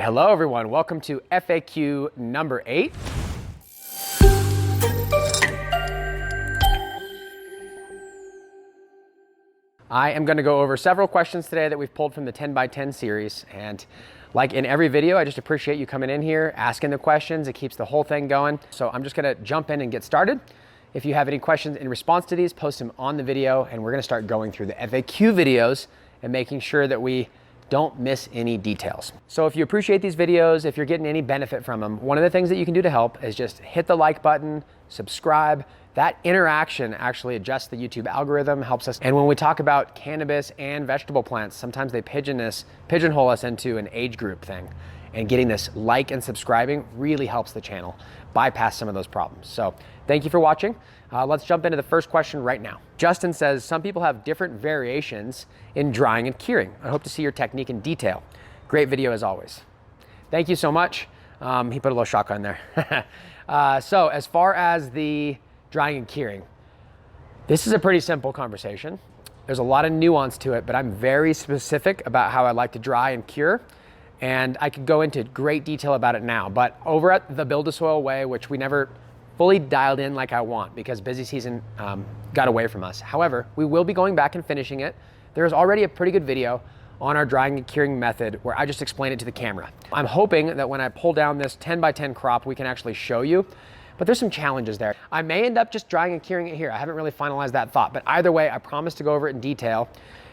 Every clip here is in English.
Hello everyone, welcome to FAQ number 8. I am going to go over several questions today that we've pulled from the 10 by 10 series, and like in every video, I just appreciate you coming in here, asking the questions. It keeps the whole thing going. So I'm just going to jump in and get started. If you have any questions in response to these, post them on the video, and we're going to start going through the FAQ videos and making sure that we don't miss any details. So if you appreciate these videos, if you're getting any benefit from them, one of the things that you can do to help is just hit the like button, subscribe. That interaction actually adjusts the YouTube algorithm, helps us. And when we talk about cannabis and vegetable plants, sometimes they pigeonhole us into an age group thing. And getting this like and subscribing really helps the channel bypass some of those problems. So thank you for watching. Let's jump into the first question right now. Justin says, some people have different variations in drying and curing. I hope to see your technique in detail. Great video as always. Thank you so much. He put a little shotgun there. So as far as the drying and curing, this is a pretty simple conversation. There's a lot of nuance to it, but I'm very specific about how I like to dry and cure. And I could go into great detail about it now, but over at the BuildASoil way, which we never fully dialed in like I want because busy season got away from us. However, we will be going back and finishing it. There's already a pretty good video on our drying and curing method where I just explain it to the camera. I'm hoping that when I pull down this 10 by 10 crop, we can actually show you, but there's some challenges there. I may end up just drying and curing it here. I haven't really finalized that thought, but either way, I promise to go over it in detail.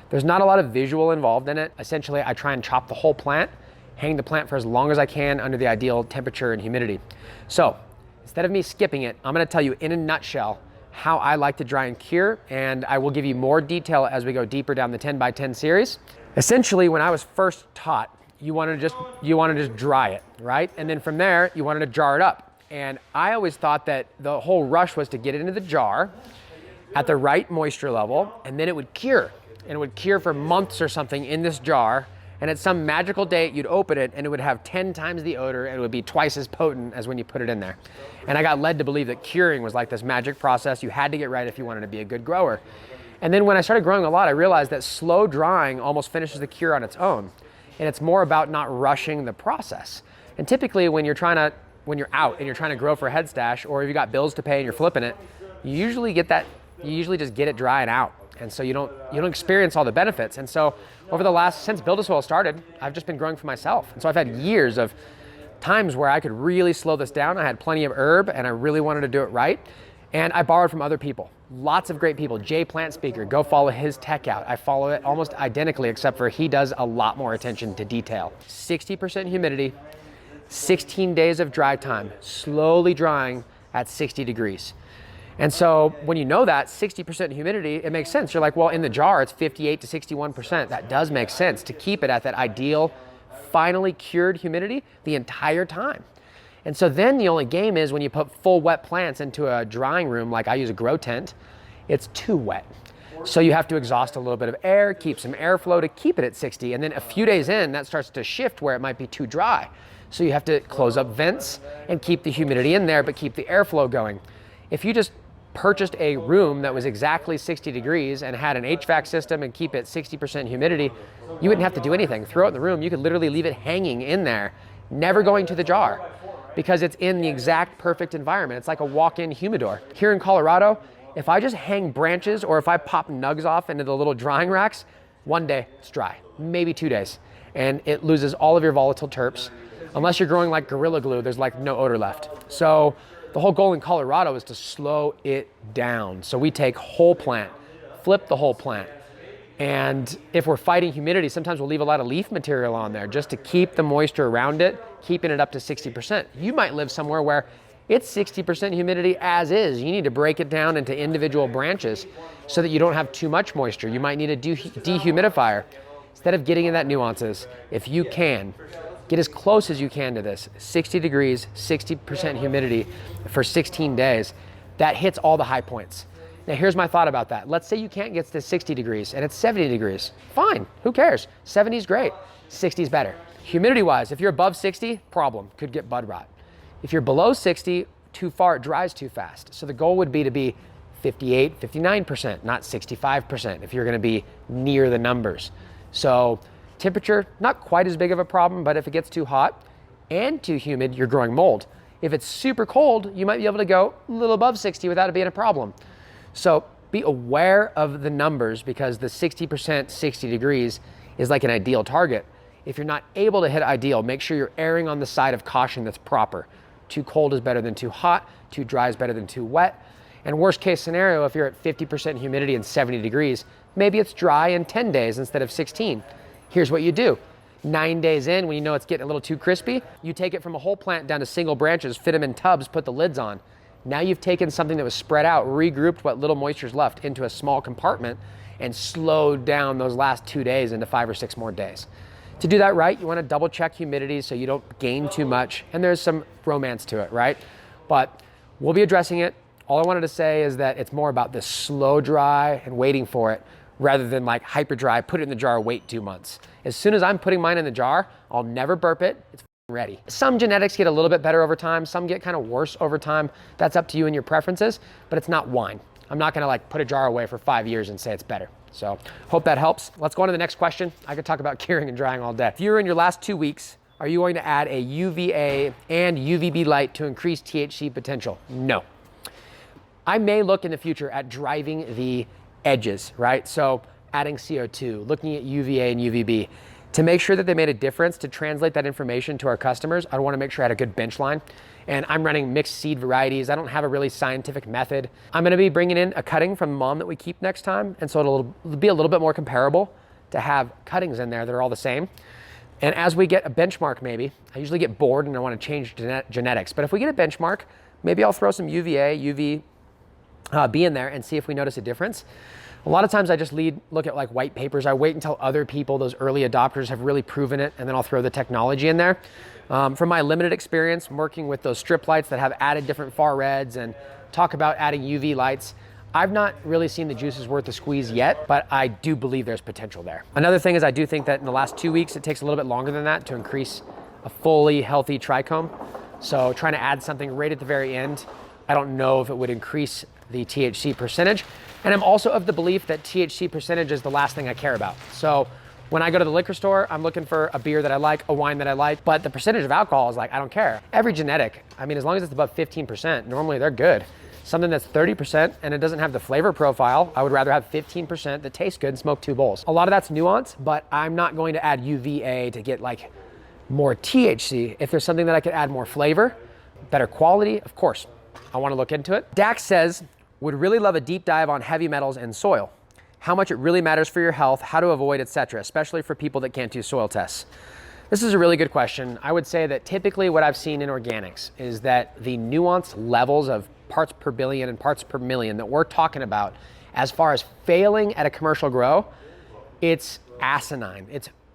There's not a lot of visual involved in it. Essentially, I try and chop the whole plant, hang the plant for as long as I can under the ideal temperature and humidity. So instead of me skipping it, I'm gonna tell you in a nutshell how I like to dry and cure, and I will give you more detail as we go deeper down the 10 by 10 series. Essentially, when I was first taught, you wanna just dry it, right? And then from there, you wanted to jar it up. And I always thought that the whole rush was to get it into the jar at the right moisture level, and then it would cure. And it would cure for months or something in this jar. And at some magical date, you'd open it and it would have 10 times the odor and it would be twice as potent as when you put it in there. And I got led to believe that curing was like this magic process you had to get right if you wanted to be a good grower. And then when I started growing a lot, I realized that slow drying almost finishes the cure on its own. And it's more about not rushing the process. And typically when you're out and you're trying to grow for a head stash, or if you got bills to pay and you're flipping it, you usually just get it dry and out. And so you don't experience all the benefits. And so since BuildASoil started, I've just been growing for myself. And so I've had years of times where I could really slow this down. I had plenty of herb and I really wanted to do it right. And I borrowed from other people, lots of great people. Jay Plant Speaker, go follow his tech out. I follow it almost identically, except for he does a lot more attention to detail. 60% humidity, 16 days of dry time, slowly drying at 60 degrees. And so when you know that 60% humidity, it makes sense. You're like, well, in the jar, it's 58 to 61%. That does make sense to keep it at that ideal, finally cured humidity the entire time. And so then the only game is when you put full wet plants into a drying room, like I use a grow tent, it's too wet. So you have to exhaust a little bit of air, keep some airflow to keep it at 60. And then a few days in, that starts to shift where it might be too dry. So you have to close up vents and keep the humidity in there, but keep the airflow going. If you just purchased a room that was exactly 60 degrees and had an HVAC system and keep it 60% humidity, you wouldn't have to do anything. Throw it in the room, you could literally leave it hanging in there, never going to the jar, because it's in the exact perfect environment. It's like a walk-in humidor. Here in Colorado, if I just hang branches or if I pop nugs off into the little drying racks, one day it's dry, maybe 2 days, and it loses all of your volatile terps. Unless you're growing like Gorilla Glue, there's like no odor left. So the whole goal in Colorado is to slow it down. So we take whole plant, flip the whole plant. And if we're fighting humidity, sometimes we'll leave a lot of leaf material on there just to keep the moisture around it, keeping it up to 60%. You might live somewhere where it's 60% humidity as is. You need to break it down into individual branches so that you don't have too much moisture. You might need a dehumidifier. Instead of getting in that nuances, if you can, get as close as you can to this, 60 degrees, 60% humidity for 16 days. That hits all the high points. Now here's my thought about that. Let's say you can't get to 60 degrees and it's 70 degrees. Fine, who cares? 70 is great, 60 is better. Humidity wise, if you're above 60, problem, could get bud rot. If you're below 60, too far, it dries too fast. So the goal would be to be 58, 59%, not 65% if you're gonna be near the numbers. So Temperature, not quite as big of a problem, but if it gets too hot and too humid, you're growing mold. If it's super cold, you might be able to go a little above 60 without it being a problem. So be aware of the numbers, because the 60%, 60 degrees is like an ideal target. If you're not able to hit ideal, make sure you're erring on the side of caution that's proper. Too cold is better than too hot, too dry is better than too wet. And worst case scenario, if you're at 50% humidity and 70 degrees, maybe it's dry in 10 days instead of 16. Here's what you do. 9 days in, when you know it's getting a little too crispy, you take it from a whole plant down to single branches, fit them in tubs, put the lids on. Now you've taken something that was spread out, regrouped what little moisture's left into a small compartment, and slowed down those last 2 days into 5 or 6 more days. To do that right, you want to double check humidity so you don't gain too much, and there's some romance to it, right? But we'll be addressing it. All I wanted to say is that it's more about this slow dry and waiting for it, rather than like hyper dry, put it in the jar, wait 2 months. As soon as I'm putting mine in the jar, I'll never burp it, it's ready. Some genetics get a little bit better over time, some get kind of worse over time. That's up to you and your preferences, but it's not wine. I'm not gonna like put a jar away for 5 years and say it's better. So hope that helps. Let's go on to the next question. I could talk about curing and drying all day. If you're in your last 2 weeks, are you going to add a UVA and UVB light to increase THC potential? No. I may look in the future at driving the edges, right? So adding CO2, looking at UVA and UVB. To make sure that they made a difference, to translate that information to our customers, I want to make sure I had a good bench line. And I'm running mixed seed varieties. I don't have a really scientific method. I'm going to be bringing in a cutting from mom that we keep next time. And so it'll be a little bit more comparable to have cuttings in there that are all the same. And as we get a benchmark, maybe, I usually get bored and I want to change genetics. But if we get a benchmark, maybe I'll throw some UVA, UVB in there and see if we notice a difference. A lot of times I just look at like white papers. I wait until other people, those early adopters, have really proven it, and then I'll throw the technology in there. From my limited experience working with those strip lights that have added different far reds and talk about adding UV lights, I've not really seen the juices worth the squeeze yet, but I do believe there's potential there. Another thing is I do think that in the last 2 weeks, it takes a little bit longer than that to increase a fully healthy trichome. So trying to add something right at the very end, I don't know if it would increase the THC percentage. And I'm also of the belief that THC percentage is the last thing I care about. So when I go to the liquor store, I'm looking for a beer that I like, a wine that I like, but the percentage of alcohol is like, I don't care. Every genetic, I mean, as long as it's above 15%, normally they're good. Something that's 30% and it doesn't have the flavor profile, I would rather have 15% that tastes good and smoke 2 bowls. A lot of that's nuance, but I'm not going to add UVA to get like more THC. If there's something that I could add more flavor, better quality, of course, I want to look into it. Dax says, would really love a deep dive on heavy metals and soil. How much it really matters for your health, how to avoid, etc., especially for people that can't do soil tests. This is a really good question. I would say that typically what I've seen in organics is that the nuanced levels of parts per billion and parts per million that we're talking about as far as failing at a commercial grow, it's asinine.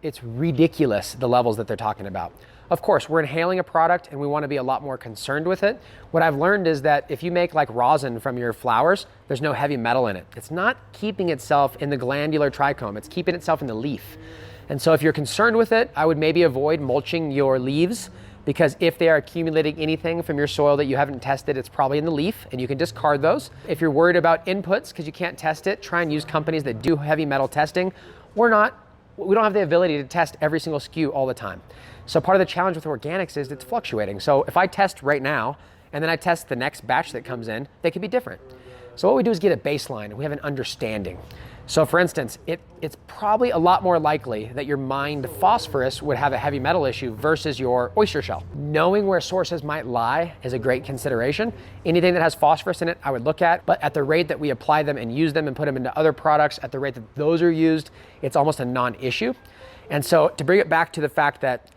It's ridiculous, the levels that they're talking about. Of course, we're inhaling a product and we want to be a lot more concerned with it. What I've learned is that if you make like rosin from your flowers, there's no heavy metal in it. It's not keeping itself in the glandular trichome, it's keeping itself in the leaf. And so if you're concerned with it, I would maybe avoid mulching your leaves, because if they are accumulating anything from your soil that you haven't tested, it's probably in the leaf and you can discard those. If you're worried about inputs because you can't test it, try and use companies that do heavy metal testing. We don't have the ability to test every single SKU all the time. So part of the challenge with organics is it's fluctuating. So if I test right now and then I test the next batch that comes in, they could be different. So what we do is get a baseline and we have an understanding. So for instance, it's probably a lot more likely that your mined phosphorus would have a heavy metal issue versus your oyster shell. Knowing where sources might lie is a great consideration. Anything that has phosphorus in it, I would look at, but at the rate that we apply them and use them and put them into other products, at the rate that those are used, it's almost a non-issue. And so to bring it back to the fact that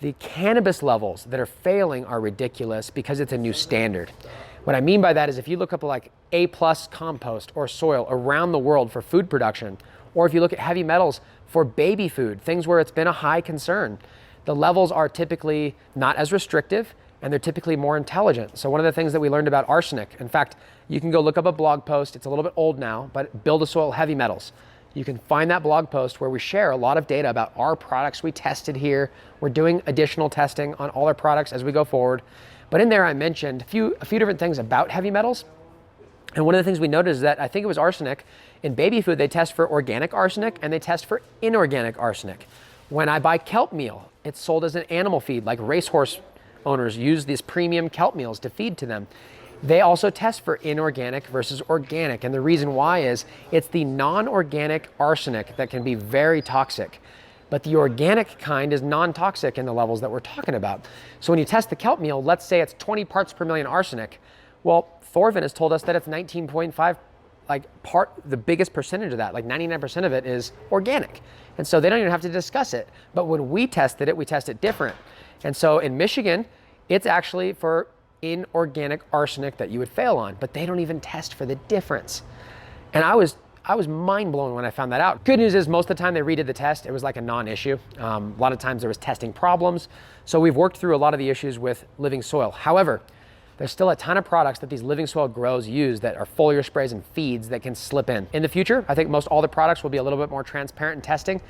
the cannabis levels that are failing are ridiculous because it's a new standard. What I mean by that is if you look up like A+ compost or soil around the world for food production, or if you look at heavy metals for baby food, things where it's been a high concern, the levels are typically not as restrictive and they're typically more intelligent. So one of the things that we learned about arsenic, in fact, you can go look up a blog post, it's a little bit old now, but BuildASoil heavy metals. You can find that blog post where we share a lot of data about our products we tested here. We're doing additional testing on all our products as we go forward. But in there I mentioned a few different things about heavy metals. And one of the things we noticed is that I think it was arsenic. In baby food, they test for organic arsenic and they test for inorganic arsenic. When I buy kelp meal, it's sold as an animal feed, like racehorse owners use these premium kelp meals to feed to them. They also test for inorganic versus organic. And the reason why is it's the non-organic arsenic that can be very toxic. But the organic kind is non-toxic in the levels that we're talking about. So when you test the kelp meal, let's say it's 20 parts per million arsenic. Well, Thorvin has told us that it's 19.5, the biggest percentage of that, like 99% of it is organic. And so they don't even have to discuss it. But when we tested it, we tested different. And so in Michigan, it's actually for inorganic arsenic that you would fail on, but they don't even test for the difference. And I was mind blown when I found that out. Good news is most of the time they redid the test, it was like a non-issue. A lot of times there was testing problems. So we've worked through a lot of the issues with living soil. However, there's still a ton of products that these living soil grows use that are foliar sprays and feeds that can slip in. In the future, I think most all the products will be a little bit more transparent in testing.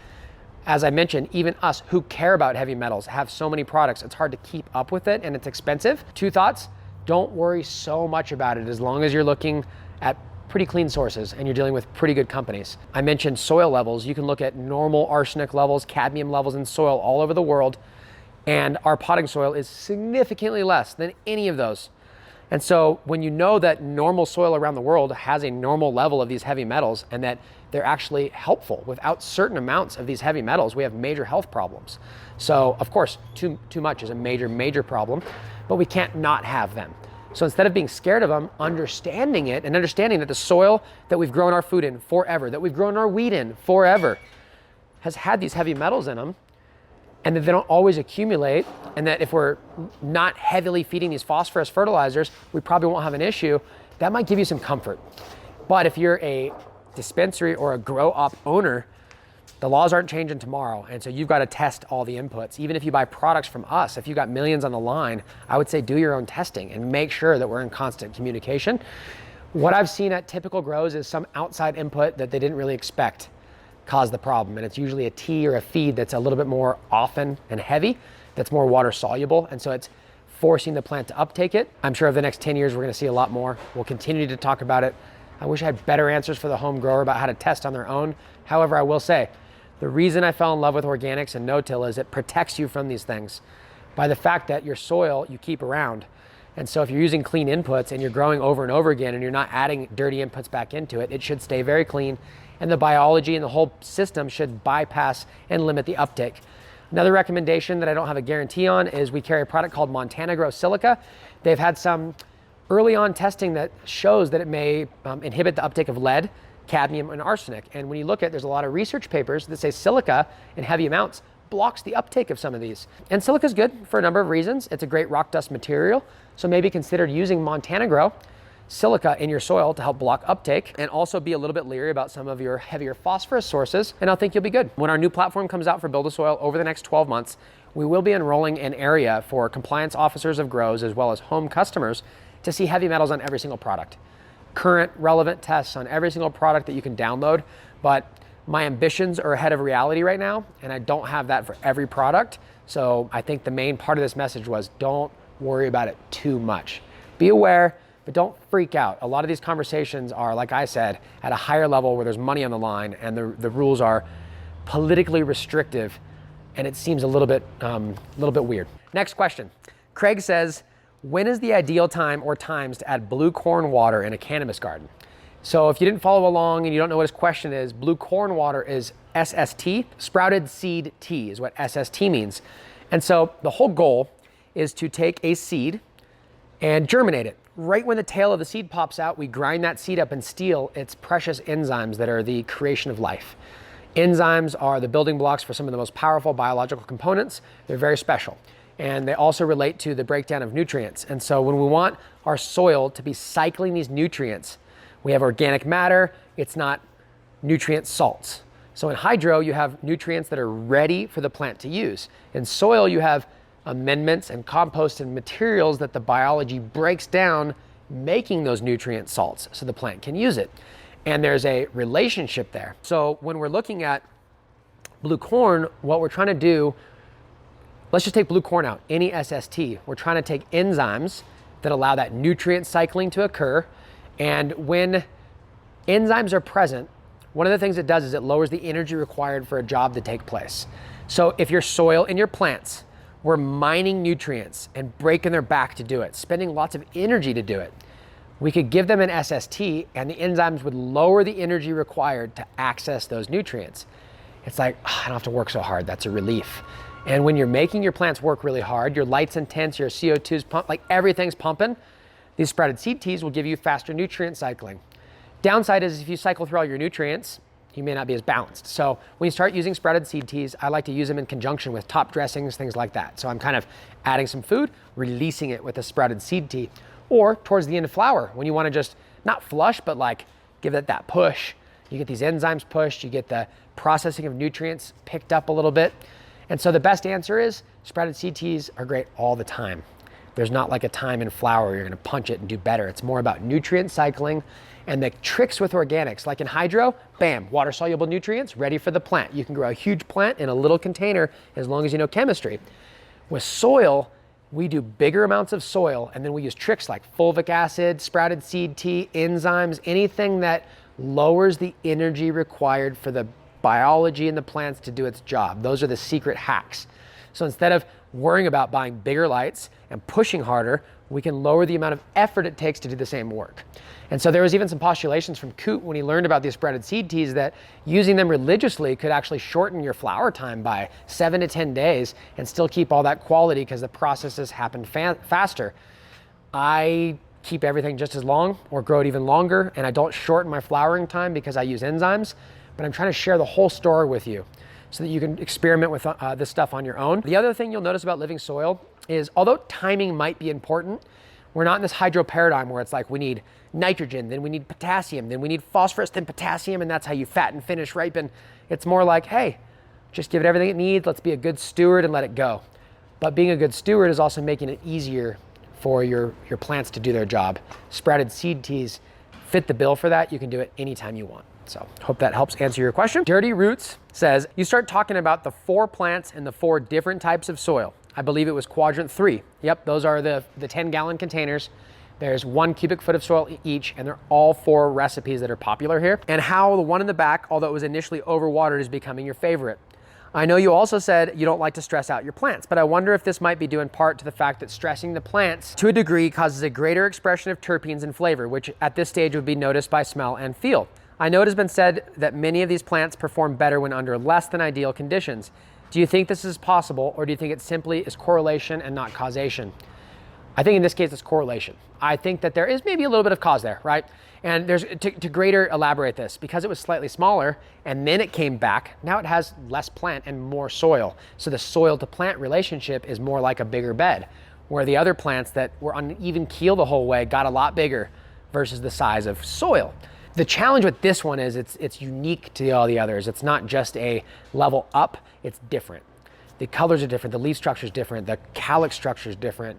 As I mentioned, even us who care about heavy metals have so many products, it's hard to keep up with it and it's expensive. 2 thoughts, don't worry so much about it as long as you're looking at pretty clean sources and you're dealing with pretty good companies. I mentioned soil levels. You can look at normal arsenic levels, cadmium levels in soil all over the world, and our potting soil is significantly less than any of those. And so when you know that normal soil around the world has a normal level of these heavy metals and that they're actually helpful, without certain amounts of these heavy metals, we have major health problems. So of course, too much is a major problem, but we can't not have them. So instead of being scared of them, understanding it and understanding that the soil that we've grown our food in forever, that we've grown our wheat in forever, has had these heavy metals in them, and that they don't always accumulate, and that if we're not heavily feeding these phosphorus fertilizers, we probably won't have an issue. That might give you some comfort. But if you're a dispensary or a grow up owner, the laws aren't changing tomorrow. And so you've got to test all the inputs. Even if you buy products from us, if you got millions on the line, I would say do your own testing and make sure that we're in constant communication. What I've seen at typical grows is some outside input that they didn't really expect cause the problem. And it's usually a tea or a feed that's a little bit more often and heavy, that's more water soluble. And so it's forcing the plant to uptake it. I'm sure over the next 10 years, we're gonna see a lot more. We'll continue to talk about it. I wish I had better answers for the home grower about how to test on their own. However, I will say, the reason I fell in love with organics and no-till is it protects you from these things by the fact that your soil you keep around. And so if you're using clean inputs and you're growing over and over again and you're not adding dirty inputs back into it, it should stay very clean. And the biology and the whole system should bypass and limit the uptake. Another recommendation that I don't have a guarantee on is we carry a product called Montana Grow Silica. They've had some early on testing that shows that it may inhibit the uptake of lead, cadmium, and arsenic. And when you look at, there's a lot of research papers that say silica in heavy amounts blocks the uptake of some of these. And silica is good for a number of reasons. It's a great rock dust material. So maybe consider using Montana Grow Silica in your soil to help block uptake, and also be a little bit leery about some of your heavier phosphorus sources, and I think you'll be good. When our new platform comes out for BuildASoil over the next 12 months, we will be enrolling an area for compliance officers of grows as well as home customers to see heavy metals on every single product. Current relevant tests on every single product that you can download, but my ambitions are ahead of reality right now, and I don't have that for every product. So I think the main part of this message was don't worry about it too much. Be aware, but don't freak out. A lot of these conversations are, like I said, at a higher level where there's money on the line and the rules are politically restrictive, and it seems a little bit weird. Next question. Craig says, when is the ideal time or times to add blue corn water in a cannabis garden? So if you didn't follow along and you don't know what his question is, blue corn water is SST, sprouted seed tea is what SST means. And so the whole goal is to take a seed and germinate it. Right when the tail of the seed pops out, we grind that seed up and steal its precious enzymes that are the creation of life. Enzymes are the building blocks for some of the most powerful biological components. They're very special. And they also relate to the breakdown of nutrients. And so when we want our soil to be cycling these nutrients, we have organic matter, it's not nutrient salts. So in hydro, you have nutrients that are ready for the plant to use. In soil, you have amendments and compost and materials that the biology breaks down, making those nutrient salts so the plant can use it. And there's a relationship there. So when we're looking at blue corn, what we're trying to do, let's just take blue corn out, any SST. We're trying to take enzymes that allow that nutrient cycling to occur. And when enzymes are present, one of the things it does is it lowers the energy required for a job to take place. So if your soil and your plants were mining nutrients and breaking their back to do it, spending lots of energy to do it, we could give them an SST and the enzymes would lower the energy required to access those nutrients. It's like, oh, I don't have to work so hard. That's a relief. And when you're making your plants work really hard, your light's intense, your CO2's pumped, like everything's pumping, these sprouted seed teas will give you faster nutrient cycling. Downside is if you cycle through all your nutrients, you may not be as balanced. So when you start using sprouted seed teas, I like to use them in conjunction with top dressings, things like that. So I'm kind of adding some food, releasing it with a sprouted seed tea. Or towards the end of flower, when you want to just not flush, but like give it that push. You get these enzymes pushed, you get the processing of nutrients picked up a little bit. And so the best answer is sprouted seed teas are great all the time. There's not like a time in flower where you're gonna punch it and do better. It's more about nutrient cycling and the tricks with organics. Like in hydro, bam, water-soluble nutrients ready for the plant. You can grow a huge plant in a little container as long as you know chemistry. With soil, we do bigger amounts of soil and then we use tricks like fulvic acid, sprouted seed tea, enzymes, anything that lowers the energy required for the biology in the plants to do its job. Those are the secret hacks. So instead of worrying about buying bigger lights and pushing harder, we can lower the amount of effort it takes to do the same work. And so there was even some postulations from Coot when he learned about these sprouted seed teas that using them religiously could actually shorten your flower time by 7 to 10 days and still keep all that quality because the processes happen faster. I keep everything just as long or grow it even longer, and I don't shorten my flowering time because I use enzymes, but I'm trying to share the whole story with you so that you can experiment with this stuff on your own. The other thing you'll notice about living soil is although timing might be important, we're not in this hydro paradigm where it's like we need nitrogen, then we need potassium, then we need phosphorus, then potassium, and that's how you fatten, finish, ripen. It's more like, hey, just give it everything it needs, let's be a good steward and let it go. But being a good steward is also making it easier for your plants to do their job. Sprouted seed teas fit the bill for that. You can do it anytime you want. So hope that helps answer your question. Dirty Roots says, you start talking about the 4 plants and the 4 different types of soil. I believe it was quadrant 3. Yep, those are the 10-gallon containers. There's 1 cubic foot of soil each, and they're all 4 recipes that are popular here. And how the one in the back, although it was initially overwatered, is becoming your favorite. I know you also said you don't like to stress out your plants, but I wonder if this might be due in part to the fact that stressing the plants to a degree causes a greater expression of terpenes and flavor, which at this stage would be noticed by smell and feel. I know it has been said that many of these plants perform better when under less than ideal conditions. Do you think this is possible, or do you think it simply is correlation and not causation? I think in this case it's correlation. I think that there is maybe a little bit of cause there, right? And there's to greater elaborate this, because it was slightly smaller and then it came back, now it has less plant and more soil. So the soil to plant relationship is more like a bigger bed, where the other plants that were on an even keel the whole way got a lot bigger versus the size of soil. The challenge with this one is it's unique to all the others. It's not just a level up, it's different. The colors are different, the leaf structure is different, the calyx structure is different.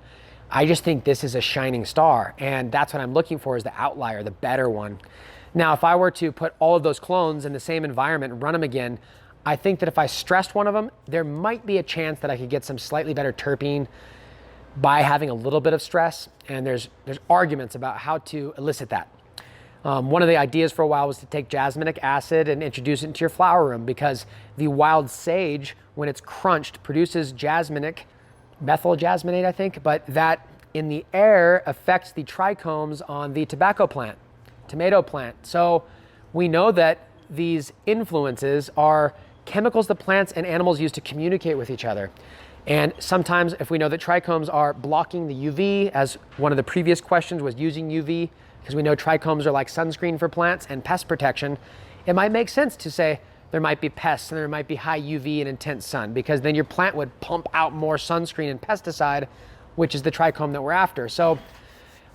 I just think this is a shining star, and that's what I'm looking for, is the outlier, the better one. Now, if I were to put all of those clones in the same environment and run them again, I think that if I stressed one of them, there might be a chance that I could get some slightly better terpene by having a little bit of stress, and there's arguments about how to elicit that. One of the ideas for a while was to take jasminic acid and introduce it into your flower room, because the wild sage, when it's crunched, produces jasminic, methyl jasminate, I think, but that in the air affects the trichomes on the tobacco plant, tomato plant. So we know that these influences are chemicals that plants and animals use to communicate with each other. And sometimes if we know that trichomes are blocking the UV, as one of the previous questions was using UV, because we know trichomes are like sunscreen for plants and pest protection, it might make sense to say there might be pests and there might be high UV and intense sun, because then your plant would pump out more sunscreen and pesticide, which is the trichome that we're after. So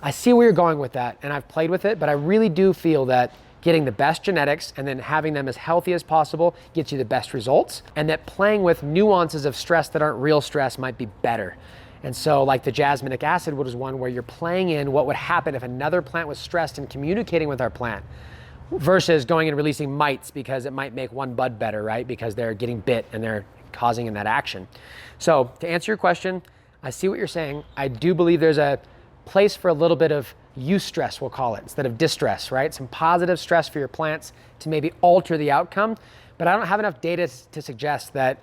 I see where you're going with that, and I've played with it, but I really do feel that getting the best genetics and then having them as healthy as possible gets you the best results, and that playing with nuances of stress that aren't real stress might be better. And so like the jasminic acid was one where you're playing in what would happen if another plant was stressed and communicating with our plant, versus going and releasing mites because it might make one bud better, right? Because they're getting bit and they're causing in that action. So to answer your question, I see what you're saying. I do believe there's a place for a little bit of eustress, we'll call it, instead of distress, right? Some positive stress for your plants to maybe alter the outcome. But I don't have enough data to suggest that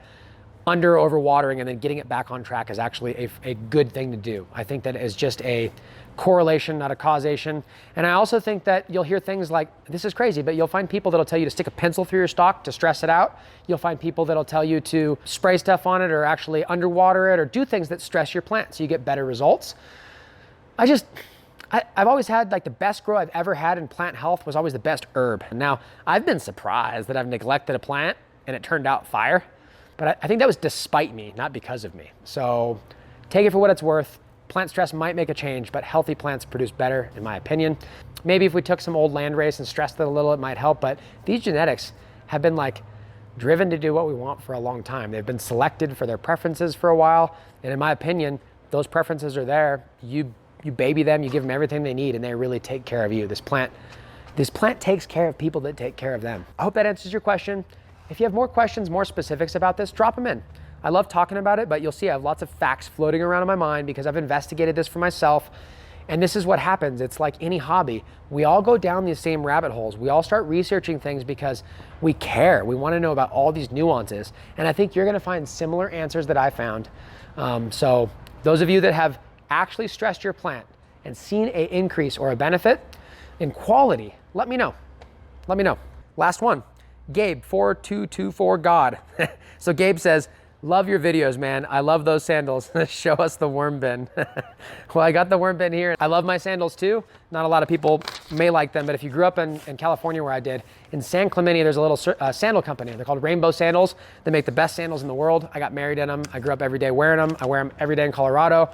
under or over watering and then getting it back on track is actually a good thing to do. I think that is just a correlation, not a causation. And I also think that you'll hear things like, this is crazy, but you'll find people that'll tell you to stick a pencil through your stalk to stress it out. You'll find people that'll tell you to spray stuff on it or actually underwater it or do things that stress your plant so you get better results. I've always had like the best grow I've ever had in plant health was always the best herb. Now, I've been surprised that I've neglected a plant and it turned out fire, but I think that was despite me, not because of me. So take it for what it's worth. Plant stress might make a change, but healthy plants produce better, in my opinion. Maybe if we took some old landrace and stressed it a little, it might help, but these genetics have been like driven to do what we want for a long time. They've been selected for their preferences for a while, and in my opinion, those preferences are there. You baby them, you give them everything they need, and they really take care of you. This plant takes care of people that take care of them. I hope that answers your question. If you have more questions, more specifics about this, drop them in. I love talking about it, but you'll see I have lots of facts floating around in my mind because I've investigated this for myself. And this is what happens. It's like any hobby. We all go down these same rabbit holes. We all start researching things because we care. We want to know about all these nuances. And I think you're going to find similar answers that I found. So those of you that have actually stressed your plant and seen an increase or a benefit in quality, let me know. Let me know. Last one, Gabe 4224 God. So Gabe says, love your videos, man. I love those sandals. Show us the worm bin. Well, I got the worm bin here. I love my sandals too. Not a lot of people may like them, but if you grew up in California where I did, in San Clemente, there's a little sandal company. They're called Rainbow Sandals. They make the best sandals in the world. I got married in them. I grew up every day wearing them. I wear them every day in Colorado.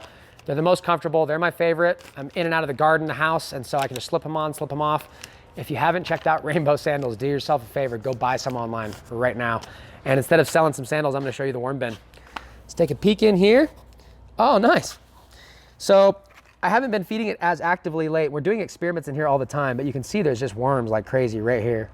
They're the most comfortable. They're my favorite. I'm in and out of the garden, the house, and so I can just slip them on, slip them off. If you haven't checked out Rainbow Sandals, do yourself a favor, go buy some online right now. And instead of selling some sandals, I'm gonna show you the worm bin. Let's take a peek in here. Oh, nice. So I haven't been feeding it as actively late. We're doing experiments in here all the time, but you can see there's just worms like crazy right here.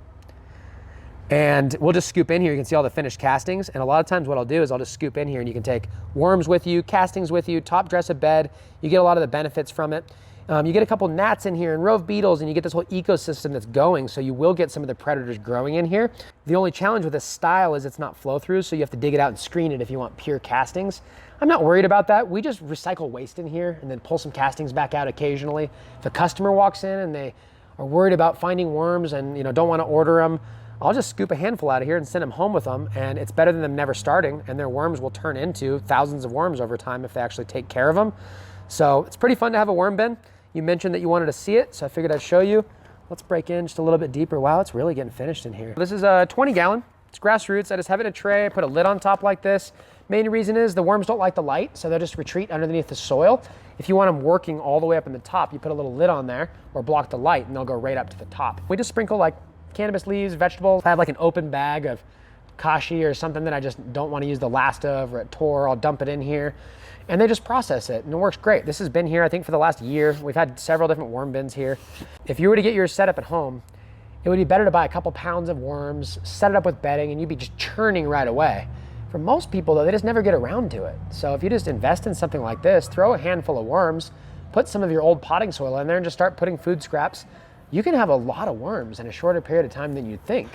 And we'll just scoop in here. You can see all the finished castings. And a lot of times what I'll do is I'll just scoop in here and you can take worms with you, castings with you, top dress a bed. You get a lot of the benefits from it. You get a couple gnats in here and rove beetles, and you get this whole ecosystem that's going, so you will get some of the predators growing in here. The only challenge with this style is it's not flow through, so you have to dig it out and screen it if you want pure castings. I'm not worried about that. We just recycle waste in here and then pull some castings back out occasionally. If a customer walks in and they are worried about finding worms and don't want to order them, I'll just scoop a handful out of here and send them home with them, and it's better than them never starting, and their worms will turn into thousands of worms over time if they actually take care of them. So it's pretty fun to have a worm bin. You mentioned that you wanted to see it, so I figured I'd show you. Let's break in just a little bit deeper. Wow, it's really getting finished in here. This is a 20 gallon. It's grassroots. I just have it in a tray. I put a lid on top like this. Main reason is the worms don't like the light, so they'll just retreat underneath the soil. If you want them working all the way up in the top, you put a little lid on there or block the light and they'll go right up to the top. We just sprinkle like cannabis leaves, vegetables. I have like an open bag of kashi or something that I just don't want to use the last of, or it tore, I'll dump it in here. And they just process it, and it works great. This has been here, I think, for the last year. We've had several different worm bins here. If you were to get yours set up at home, it would be better to buy a couple pounds of worms, set it up with bedding, and you'd be just churning right away. For most people, though, they just never get around to it. So if you just invest in something like this, throw a handful of worms, put some of your old potting soil in there, and just start putting food scraps, you can have a lot of worms in a shorter period of time than you'd think.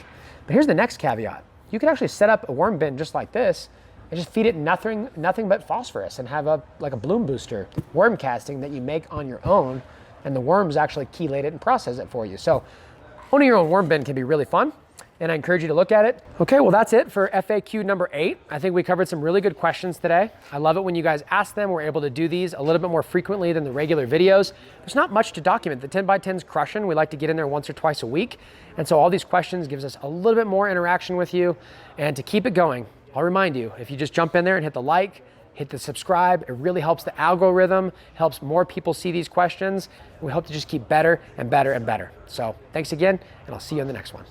But here's the next caveat. You can actually set up a worm bin just like this, and just feed it nothing but phosphorus and have like a bloom booster worm casting that you make on your own, and the worms actually chelate it and process it for you. So owning your own worm bin can be really fun, and I encourage you to look at it. Okay, well that's it for FAQ number 8. I think we covered some really good questions today. I love it when you guys ask them. We're able to do these a little bit more frequently than the regular videos. There's not much to document. The 10x10's crushing. We like to get in there once or twice a week. And so all these questions gives us a little bit more interaction with you. And to keep it going, I'll remind you, if you just jump in there and hit the like, hit the subscribe, it really helps the algorithm, helps more people see these questions. We hope to just keep better and better and better. So thanks again, and I'll see you on the next one.